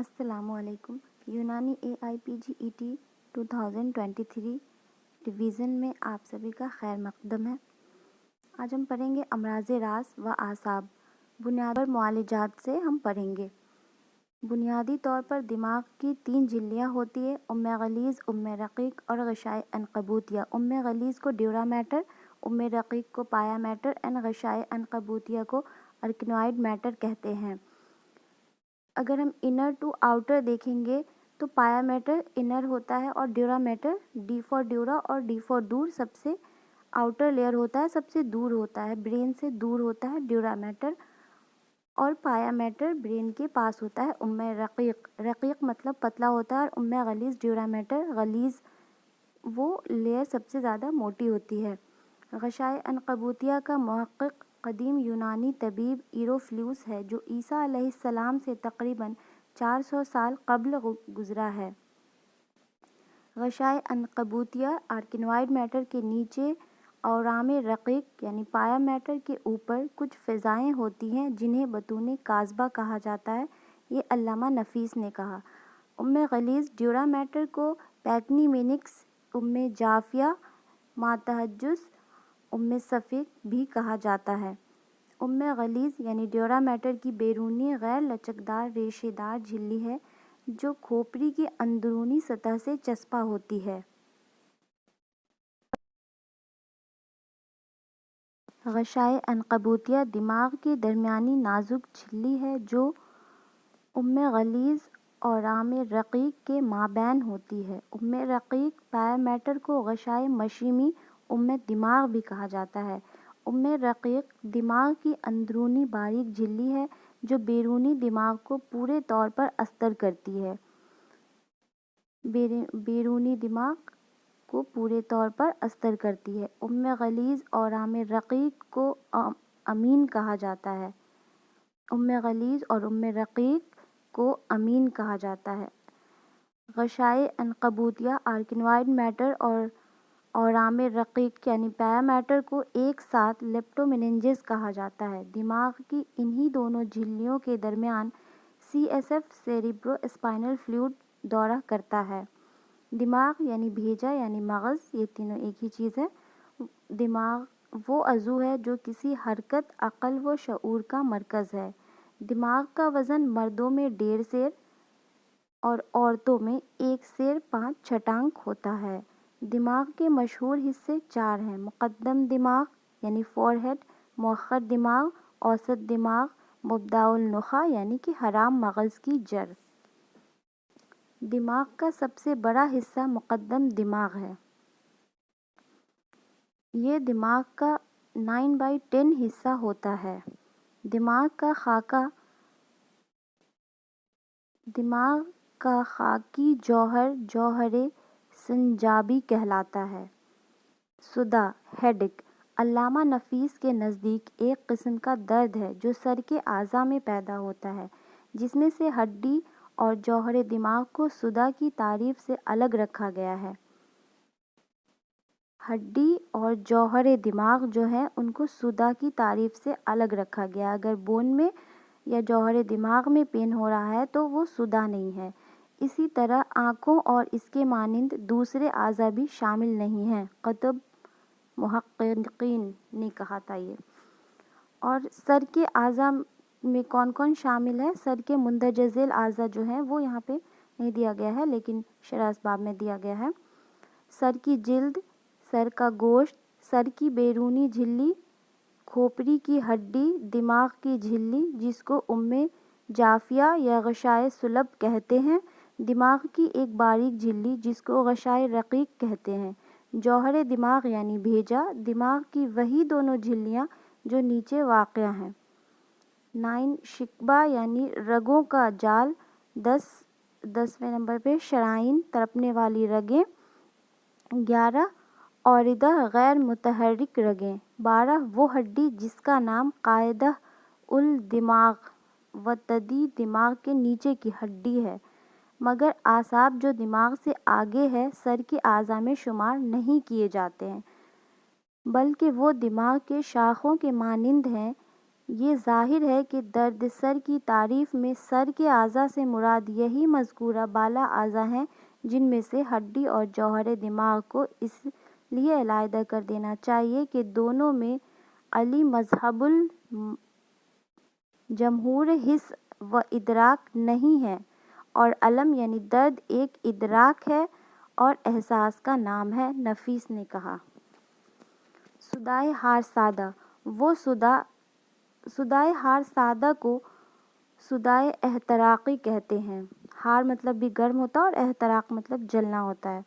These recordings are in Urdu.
السلام علیکم۔ یونانی AIPGET 2023 ریویژن میں آپ سبھی کا خیر مقدم ہے۔ آج ہم پڑھیں گے امراض راس و اعصاب۔ بنیادی معالجات سے ہم پڑھیں گے۔ بنیادی طور پر دماغ کی 3 جھلیاں ہوتی ہیں: ام غلیظ، ام رقیق اور غشائے عنقبوتیہ۔ ام غلیظ کو ڈیورا میٹر، ام رقیق کو پایا میٹر غشائے عنقبوتیہ کو ارکنوائڈ میٹر کہتے ہیں۔ اگر ہم انر ٹو آؤٹر دیکھیں گے تو پایا میٹر انر ہوتا ہے اور ڈیورا میٹر ڈی فار ڈیورا اور ڈی فار دور سب سے آؤٹر لیئر ہوتا ہے، سب سے دور ہوتا ہے، برین سے دور ہوتا ہے ڈیورا میٹر، اور پایا میٹر برین کے پاس ہوتا ہے۔ ام رقیق، رقیق مطلب پتلا ہوتا ہے، اور ام غلیظ ڈیورا میٹر غلیظ، وہ لیئر سب سے زیادہ موٹی ہوتی ہے۔ غشائے عنقبوتیہ کا محقق قدیم یونانی طبیب ایروفلوس ہے جو عیسیٰ علیہ السلام سے تقریباً 400 سال قبل گزرا ہے۔ غشائے عنقبوتیہ ارکنوائڈ میٹر کے نیچے، اورام رقیق یعنی پایا میٹر کے اوپر کچھ فضائیں ہوتی ہیں جنہیں بطون کاذبہ کہا جاتا ہے، یہ علامہ نفیس نے کہا۔ ام غلیظ ڈیورا میٹر کو پیکنی مینکس، ام جافیہ، ماتحجس، ام صفیق بھی کہا جاتا ہے۔ ام غلیظ یعنی ڈیورا میٹر کی بیرونی غیر لچکدار ریشے دار جھلی ہے جو کھوپڑی کی اندرونی سطح سے چسپاں ہوتی ہے۔ غشائے عنقبوتیہ دماغ کی درمیانی نازک جھلی ہے جو ام غلیظ اورام رقیق کے مابین ہوتی ہے۔ ام رقیق پایا میٹر کو غشائے مشیمی ام دماغ بھی کہا جاتا ہے۔ ام رقیق دماغ کی اندرونی باریک جھلی ہے جو بیرونی دماغ کو پورے طور پر استر کرتی ہے۔ بیرونی دماغ کو پورے طور پر استر کرتی ہے۔ ام غلیظ اورام رقیق کو امین کہا جاتا ہے۔ ام غلیظ اور ام رقیق کو امین کہا جاتا ہے۔ غشائے عنقبوتیہ ارکنوائڈ میٹر اور اورام رقیق یعنی پایا میٹر کو ایک ساتھ لیپٹومیننجز کہا جاتا ہے۔ دماغ کی انہی دونوں جھلیوں کے درمیان CSF سیریبرو اسپائنل فلوئڈ دورہ کرتا ہے۔ دماغ یعنی بھیجا یعنی مغز، یہ تینوں ایک ہی چیز ہے۔ دماغ وہ عضو ہے جو کسی حرکت، عقل و شعور کا مرکز ہے۔ دماغ کا وزن مردوں میں 1.5 سیر اور عورتوں میں 1 سیر 5 چھٹانک ہوتا ہے۔ دماغ کے مشہور حصے 4 ہیں: مقدم دماغ یعنی فور ہیڈ، مؤخر دماغ، اوسط دماغ، مبدأ النخاع یعنی کہ حرام مغز کی جڑ۔ دماغ کا سب سے بڑا حصہ مقدم دماغ ہے۔ یہ دماغ کا 9/10 حصہ ہوتا ہے۔ دماغ کا خاکی جوہر جوہر سنجابی کہلاتا ہے۔ صداع، ہیڈیک، علامہ نفیس کے نزدیک ایک قسم کا درد ہے جو سر کے اعضاء میں پیدا ہوتا ہے، جس میں سے ہڈی اور جوہر دماغ کو صداع کی تعریف سے الگ رکھا گیا ہے۔ ہڈی اور جوہر دماغ جو ہیں ان کو صداع کی تعریف سے الگ رکھا گیا ہے۔ اگر بون میں یا جوہر دماغ میں پین ہو رہا ہے تو وہ صداع نہیں ہے۔ اسی طرح آنکھوں اور اس کے مانند دوسرے اعضاء بھی شامل نہیں ہیں، کتب محققین نے کہا تھا یہ۔ اور سر کے اعضاء میں کون کون شامل ہے؟ سر کے مندرجہ ذیل اعضاء جو ہیں وہ یہاں پہ نہیں دیا گیا ہے لیکن شرح اسباب میں دیا گیا ہے: سر کی جلد، سر کا گوشت، سر کی بیرونی جھلی، کھوپڑی کی ہڈی، دماغ کی جھلی جس کو ام جافیہ یا غشائے صلب کہتے ہیں، دماغ کی ایک باریک جھلی جس کو غشائے رقیق کہتے ہیں، جوہر دماغ یعنی بھیجا، دماغ کی وہی دونوں جھلیاں جو نیچے واقع ہیں۔ 9 شکبہ یعنی رگوں کا جال، 10ویں نمبر پہ شرائین تڑپنے والی رگیں، 11 اوردہ غیر متحرک رگیں، 12 وہ ہڈی جس کا نام قاعدہ الدماغ وتدی دماغ کے نیچے کی ہڈی ہے، مگر اعصاب جو دماغ سے آگے ہے سر کے اعضاء میں شمار نہیں کیے جاتے ہیں بلکہ وہ دماغ کے شاخوں کے مانند ہیں یہ ظاہر ہے کہ درد سر کی تعریف میں سر کے اعضاء سے مراد یہی مذکورہ بالا اعضاء ہیں جن میں سے ہڈی اور جوہر دماغ کو اس لیے علیحدہ کر دینا چاہیے کہ دونوں میں علی مذہب الجمہور حس و ادراک نہیں ہے، اور علم یعنی درد ایک ادراک ہے اور احساس کا نام ہے۔ نفیس نے کہا، صدائے ہار سادہ، وہ صدائے ہار سادہ کو صدائے احتراقی کہتے ہیں۔ ہار مطلب بھی گرم ہوتا ہے اور احتراق مطلب جلنا ہوتا ہے۔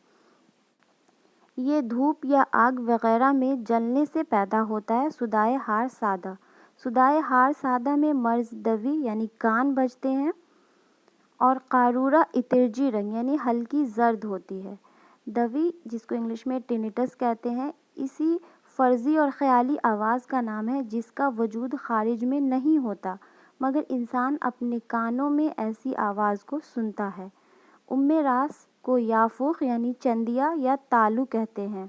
یہ دھوپ یا آگ وغیرہ میں جلنے سے پیدا ہوتا ہے۔ صدائے ہار سادہ، صدائے ہار سادہ میں مرز دوی یعنی کان بجتے ہیں، اور قارورہ اترجی رنگ یعنی ہلکی زرد ہوتی ہے۔ دوی، جس کو انگلش میں ٹینیٹس کہتے ہیں، اسی فرضی اور خیالی آواز کا نام ہے جس کا وجود خارج میں نہیں ہوتا، مگر انسان اپنے کانوں میں ایسی آواز کو سنتا ہے۔ راس کو یافوق یعنی چندیا یا تالو کہتے ہیں۔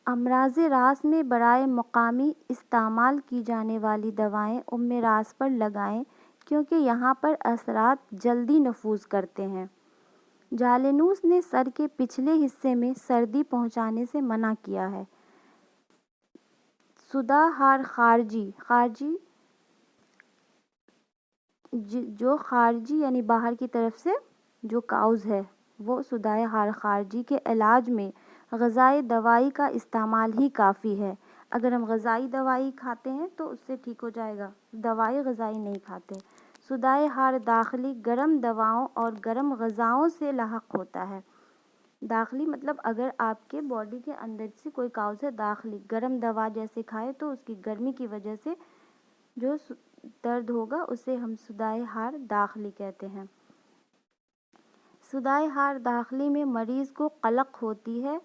امراض راس میں برائے مقامی استعمال کی جانے والی دوائیں راس پر لگائیں کیونکہ یہاں پر اثرات جلدی نفوذ کرتے ہیں۔ جالینوس نے سر کے پچھلے حصے میں سردی پہنچانے سے منع کیا ہے۔ صدائے ہار خارجی، خارجی جو خارجی یعنی باہر کی طرف سے جو کاؤز ہے، وہ صدائے ہار خارجی کے علاج میں غذائی دوائی کا استعمال ہی کافی ہے۔ اگر ہم غذائی دوائی کھاتے ہیں تو اس سے ٹھیک ہو جائے گا، دوائی غذائی نہیں کھاتے۔ صدائے ہار داخلی گرم دواؤں اور گرم غذاؤں سے لاحق ہوتا ہے۔ داخلی مطلب اگر آپ کے باڈی کے اندر سے کوئی کاؤز ہے، داخلی گرم دوا جیسے کھائے تو اس کی گرمی کی وجہ سے جو درد ہوگا اسے ہم صدائے ہار داخلی کہتے ہیں۔ صدائے ہار داخلی میں مریض کو قلق ہوتی ہے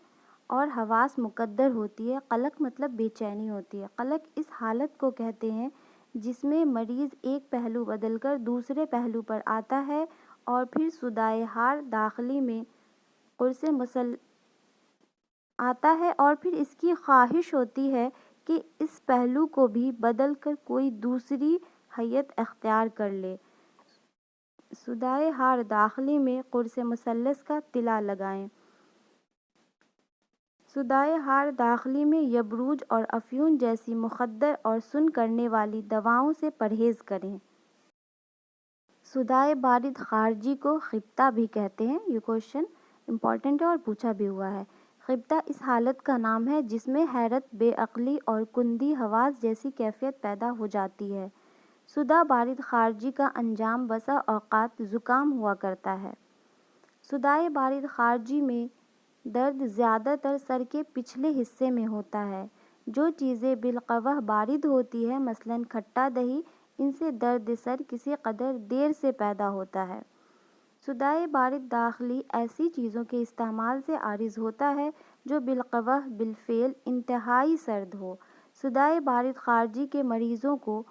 اور حواس مکدر ہوتی ہے۔ قلق مطلب بے چینی ہوتی ہے۔ قلق اس حالت کو کہتے ہیں جس میں مریض ایک پہلو بدل کر دوسرے پہلو پر آتا ہے اور پھر صدائے ہار داخلی میں قرص آتا ہے اور پھر اس کی خواہش ہوتی ہے کہ اس پہلو کو بھی بدل کر کوئی دوسری حیت اختیار کر لے۔ صدائے ہار داخلی میں قرص مثلث کا تلا لگائیں۔ صدائے ہار داخلی میں یبروج اور افیون جیسی مخدر اور سن کرنے والی دواؤں سے پرہیز کریں۔ صدائے بارد خارجی کو خبطہ بھی کہتے ہیں۔ یہ کوشچن امپورٹنٹ ہے اور پوچھا بھی ہوا ہے۔ خبطہ اس حالت کا نام ہے جس میں حیرت، بے عقلی اور کندی حواس جیسی کیفیت پیدا ہو جاتی ہے۔ صدائے بارد خارجی کا انجام بسا اوقات زکام ہوا کرتا ہے۔ صدائے بارد خارجی میں درد زیادہ تر سر کے پچھلے حصے میں ہوتا ہے۔ جو چیزیں بالقوہ بارد ہوتی ہے، مثلاً کھٹا دہی، ان سے درد سر کسی قدر دیر سے پیدا ہوتا ہے۔ صدائے بارد داخلی ایسی چیزوں کے استعمال سے عارض ہوتا ہے جو بالقوہ بالفعل انتہائی سرد ہو۔ صدائے بارد خارجی کے مریضوں کو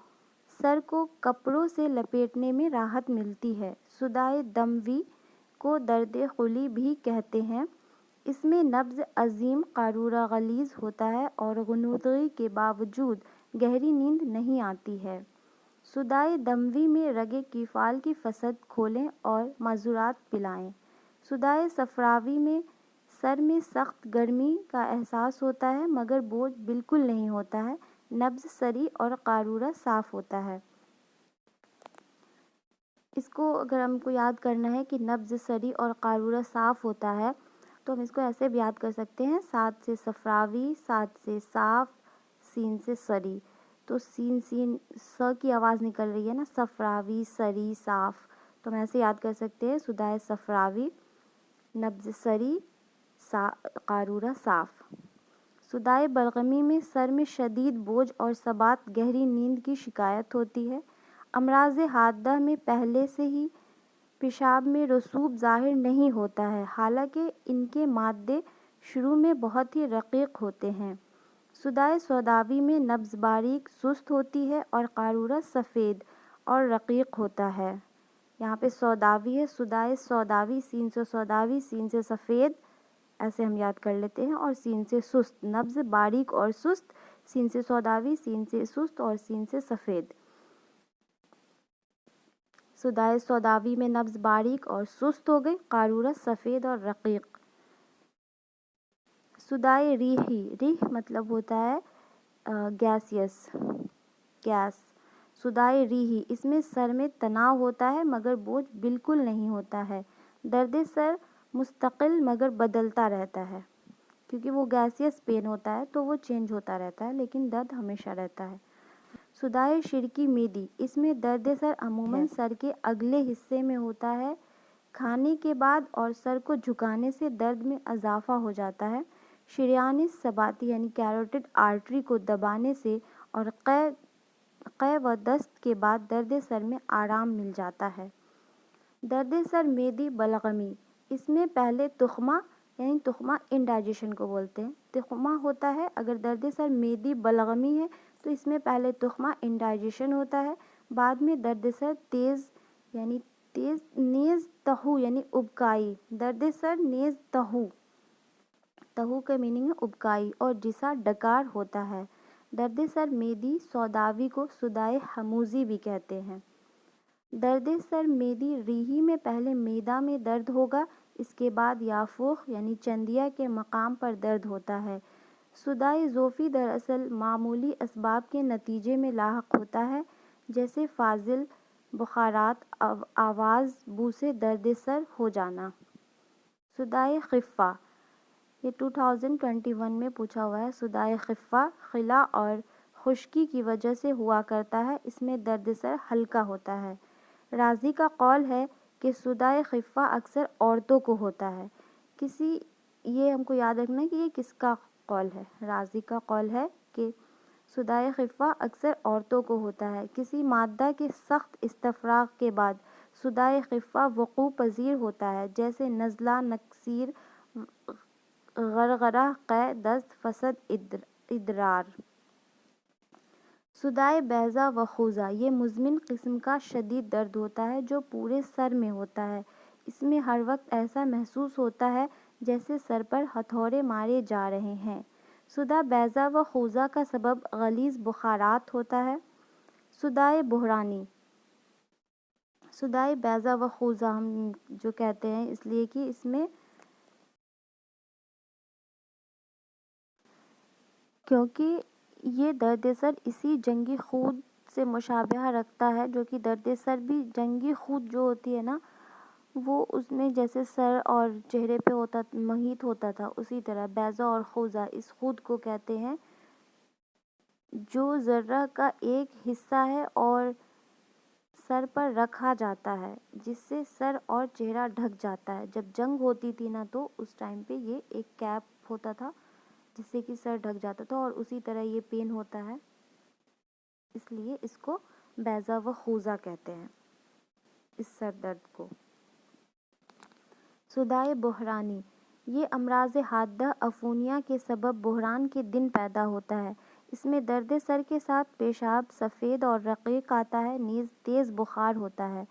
سر کو کپڑوں سے لپیٹنے میں راحت ملتی ہے۔ صدائے دموی کو درد خلی بھی کہتے ہیں۔ اس میں نبض عظیم قارورہ غلیظ ہوتا ہے اور غنودگی کے باوجود گہری نیند نہیں آتی ہے۔ صدائے دموی میں رگِ کیفال کی فسد کھولیں اور معذورات پلائیں۔ صدائے صفراوی میں سر میں سخت گرمی کا احساس ہوتا ہے مگر بوجھ بالکل نہیں ہوتا ہے۔ نبض سری اور قارورہ صاف ہوتا ہے۔ اس کو اگر ہم کو یاد کرنا ہے کہ نبض سری اور قارورہ صاف ہوتا ہے تو ہم اس کو ایسے بھی یاد کر سکتے ہیں، سات سے صفراوی، سات سے صاف، سین سے سری۔ تو سین س کی آواز نکل رہی ہے نا، صفراوی، سری، صاف، تو ہم ایسے یاد کر سکتے ہیں، صدائے صفراوی، نبض سری، قارورہ صاف۔ صدائے بلغمی میں سر میں شدید بوجھ اور ثبات گہری نیند کی شکایت ہوتی ہے۔ امراض حادہ میں پہلے سے ہی پیشاب میں رسوب ظاہر نہیں ہوتا ہے، حالانکہ ان کے مادے شروع میں بہت ہی رقیق ہوتے ہیں۔ صدائے سوداوی میں نبض باریک سست ہوتی ہے اور قارورہ سفید اور رقیق ہوتا ہے۔ یہاں پہ سوداوی ہے، صدائے سوداوی، سین سے سوداوی، سین سے سفید، ایسے ہم یاد کر لیتے ہیں، اور سین سے سست، نبض باریک اور سست، سین سے سوداوی، سین سے سست اور سین سے سفید۔ صدائے سوداوی میں نبض باریک اور سست ہو گئی، قارورہ سفید اور رقیق۔ صدائے ریحی، ریح مطلب ہوتا ہے گیسیس، گیس۔ صدائے ریحی، اس میں سر میں تناؤ ہوتا ہے مگر بوجھ بالکل نہیں ہوتا ہے۔ درد سر مستقل مگر بدلتا رہتا ہے، کیونکہ وہ گیسیس پین ہوتا ہے تو وہ چینج ہوتا رہتا ہے، لیکن درد ہمیشہ رہتا ہے۔ صدائے شرکی میدی، اس میں درد سر عموماً سر کے اگلے حصے میں ہوتا ہے۔ کھانے کے بعد اور سر کو جھکانے سے درد میں اضافہ ہو جاتا ہے۔ شریان ثباتی یعنی کیروٹیڈ آرٹری کو دبانے سے اور قے و دست کے بعد درد سر میں آرام مل جاتا ہے۔ درد سر میدی بلغمی، اس میں پہلے تخمہ یعنی تخمہ انڈائجیشن کو بولتے ہیں، تخمہ ہوتا ہے۔ اگر درد سر میدی بلغمی ہے تو اس میں پہلے تخمہ انڈائجیشن ہوتا ہے، بعد میں درد سر تیز نیز تہو یعنی ابکائی، درد سر نیز تہو کا میننگ ہے ابکائی اور جسا ڈکار ہوتا ہے۔ درد سر میدی سوداوی کو صدائے حموزی بھی کہتے ہیں۔ درد سر میدی ریحی میں پہلے میدا میں درد ہوگا، اس کے بعد یافوخ یعنی چندیا کے مقام پر درد ہوتا ہے۔ صدائے زوفی دراصل معمولی اسباب کے نتیجے میں لاحق ہوتا ہے، جیسے فاضل، بخارات، آواز، بو سے درد سر ہو جانا۔ صدائے خفہ، یہ 2021 میں پوچھا ہوا ہے۔ صدائے خفہ خلا اور خشکی کی وجہ سے ہوا کرتا ہے، اس میں درد سر ہلکا ہوتا ہے۔ رازی کا قول ہے کہ صدائے خفہ اکثر عورتوں کو ہوتا ہے۔ یہ ہم کو یاد رکھنا ہے کہ یہ کس کا قول ہے۔ رازی کا قول ہے کہ صدائے خفہ اکثر عورتوں کو ہوتا ہے۔ کسی مادہ کے سخت استفراغ کے بعد صدائے خفہ وقوع پذیر ہوتا ہے، جیسے نزلہ، نکسیر، غرغرہ، قے، دست، فسد، ادرار۔ صدائے بیضہ و خوضہ، یہ مزمن قسم کا شدید درد ہوتا ہے جو پورے سر میں ہوتا ہے۔ اس میں ہر وقت ایسا محسوس ہوتا ہے جیسے سر پر ہتھوڑے مارے جا رہے ہیں۔ صدائے بیضہ و خوضہ کا سبب غلیظ بخارات ہوتا ہے۔ صدائے بحرانی، صدائے بیضہ و خوضہ ہم جو کہتے ہیں اس لیے کہ اس میں کیونکہ یہ درد سر اسی جنگی خون سے مشابہہ رکھتا ہے، جو کہ درد سر بھی جنگی خون جو ہوتی ہے نا، وہ اس میں جیسے سر اور چہرے پہ ہوتا محیط ہوتا تھا، اسی طرح بیضہ اور خوضہ اس خود کو کہتے ہیں جو ذرہ کا ایک حصہ ہے اور سر پر رکھا جاتا ہے، جس سے سر اور چہرہ ڈھک جاتا ہے۔ جب جنگ ہوتی تھی نا تو اس ٹائم پہ یہ ایک کیپ ہوتا تھا جس سے کہ سر ڈھک جاتا تھا، اور اسی طرح یہ پین ہوتا ہے، اس لیے اس کو بیضہ و خوضہ کہتے ہیں اس سر درد کو۔ صدائے بحرانی، یہ امراض حادہ عفونیہ کے سبب بحران کے دن پیدا ہوتا ہے۔ اس میں درد سر کے ساتھ پیشاب سفید اور رقیق آتا ہے، نیز تیز بخار ہوتا ہے۔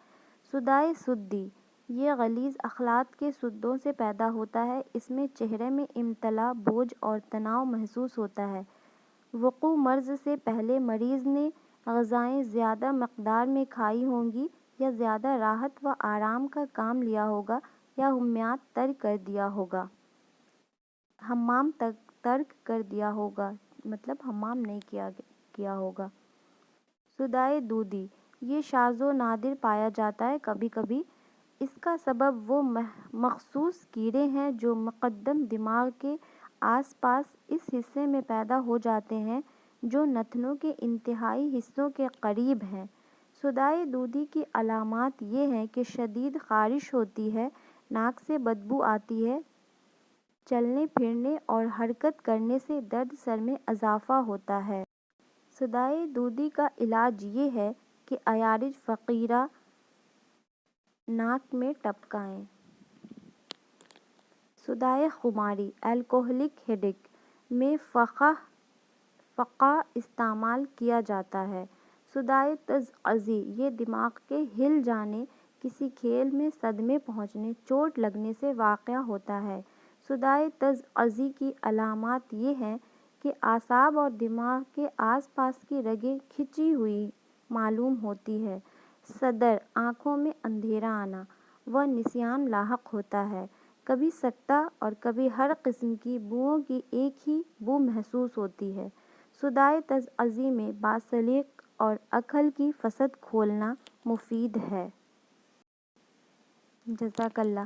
صدائے سدی، یہ غلیظ اخلاط کے سدوں سے پیدا ہوتا ہے، اس میں چہرے میں امتلاء، بوجھ اور تناؤ محسوس ہوتا ہے۔ وقوع مرض سے پہلے مریض نے غذائیں زیادہ مقدار میں کھائی ہوں گی یا زیادہ راحت و آرام کا کام لیا ہوگا یا حمیات ترک کر دیا ہوگا۔ حمام ترک کر دیا ہوگا مطلب حمام نہیں کیا ہوگا۔ صدائے دودی، یہ شاذ و نادر پایا جاتا ہے، کبھی کبھی اس کا سبب وہ مخصوص کیڑے ہیں جو مقدم دماغ کے آس پاس اس حصے میں پیدا ہو جاتے ہیں جو نتنوں کے انتہائی حصوں کے قریب ہیں۔ صدائے دودی کی علامات یہ ہیں کہ شدید خارش ہوتی ہے، ناک سے بدبو آتی ہے، چلنے پھرنے اور حرکت کرنے سے درد سر میں اضافہ ہوتا ہے۔ صدائے دودی کا علاج یہ ہے کہ عیارج فقیرہ ناک میں ٹپکائیں۔ صدائے خماری، الکوہلک ہیڈیک میں فقہ استعمال کیا جاتا ہے۔ صدائے تضعضی، یہ دماغ کے ہل جانے، کسی کھیل میں صدمے پہنچنے، چوٹ لگنے سے واقع ہوتا ہے۔ صدائے تضعضی کی علامات یہ ہیں کہ اعصاب اور دماغ کے آس پاس کی رگیں کھنچی ہوئی معلوم ہوتی ہے۔ صدر، آنکھوں میں اندھیرا آنا و نسیان لاحق ہوتا ہے، کبھی سکتہ اور کبھی ہر قسم کی بوؤں کی ایک ہی بو محسوس ہوتی ہے۔ صدائے تضاعی میں باسلیق اور عقل کی فصد کھولنا مفید ہے۔ جزاک اللہ۔